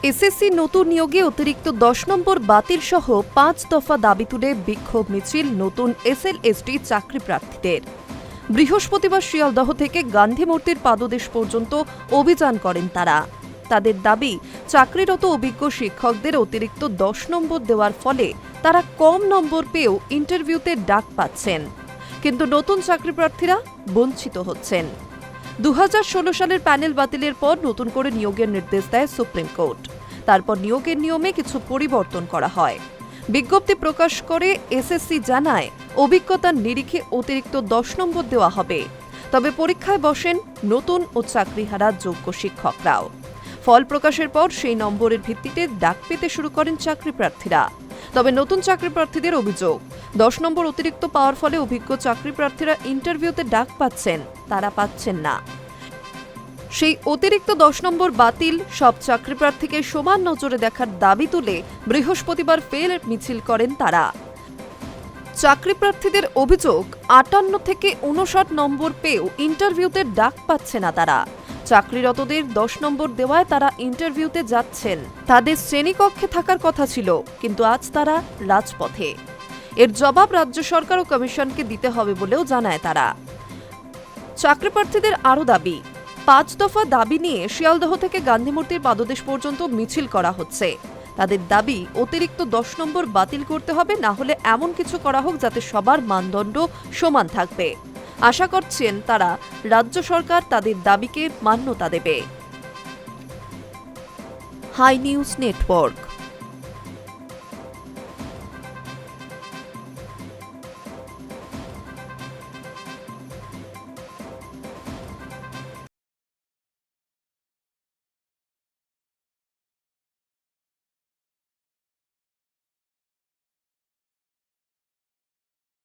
SSC নতুন নিয়োগে অতিরিক্ত 10 নম্বর বাতিল সহ 5 দফা দাবি তুলে বিক্ষোভ মিছিল নতুন এসএলএসটি চাকরি প্রার্থীদের। বৃহস্পতিবার শিয়ালদহ থেকে গান্ধী মূর্তির পাদদেশ পর্যন্ত অভিযান করেন তারা। তাদের দাবি, চাকরিরত অভিজ্ঞ শিক্ষকদের অতিরিক্ত 10 নম্বর দেওয়ার ফলে তারা কম নম্বর পেয়েও ইন্টারভিউতে ডাক পাচ্ছেন, কিন্তু নতুন চাকরি প্রার্থীরা বঞ্চিত হচ্ছেন। 2016 সালের প্যানেল বাতিলের পর নতুন করে নিয়োগের নির্দেশ দেয় সুপ্রিম কোর্ট। তারপর নিয়োগের নিয়মে কিছু পরিবর্তন করা হয়। বিজ্ঞপ্তি প্রকাশ করে এসএসসি জানায়, অভিজ্ঞতার নিরিখে অতিরিক্ত 10 নম্বর দেওয়া হবে। তবে পরীক্ষায় বসেন নতুন ও চাকরিহারা যোগ্য শিক্ষকরাও। ফল প্রকাশের পর সেই নম্বরের ভিত্তিতে ডাক পেতে শুরু করেন চাকরি প্রার্থীরা। তবে নতুন চাকরি প্রার্থীদের অভিযোগ, 10 নম্বর অতিরিক্ত পাওয়ার ফলে অভিজ্ঞ চাকরি প্রার্থীরা ইন্টারভিউতে ডাক পাচ্ছেন, তারা পাচ্ছেন না। সেই অতিরিক্ত 10 নম্বর বাতিল সব চাকরি প্রার্থীকে সমান নজরে দেখার দাবি তুলে বৃহস্পতিবার ফের মিছিল করেন তারা। চাকরি প্রার্থীদের অভিযোগ, 58 থেকে 59 নম্বর পেয়েও ইন্টারভিউতে ডাক পাচ্ছে না তারা। চাকরিরতদের 10 নম্বর দেওয়ায় তারা ইন্টারভিউতে যাচ্ছেন। তাদের শ্রেণীকক্ষে থাকার কথা ছিল, কিন্তু আজ তারা রাজপথে। এর জবাব রাজ্য সরকার ও কমিশনকে দিতে হবে বলেও জানায় তারা। চাকরি প্রার্থীদের আরও দাবি, 5 দফা দাবি নিয়ে শিয়ালদহ থেকে গান্ধী মূর্তির পাদদেশ পর্যন্ত মিছিল করা হচ্ছে। তাদের দাবি, অতিরিক্ত 10 নম্বর বাতিল করতে হবে, না হলে এমন কিছু করা হোক যাতে সবার মানদণ্ড সমান থাকবে। আশা করছেন তারা রাজ্য সরকার তাদের দাবিকে মান্যতা দেবে। Hi news network.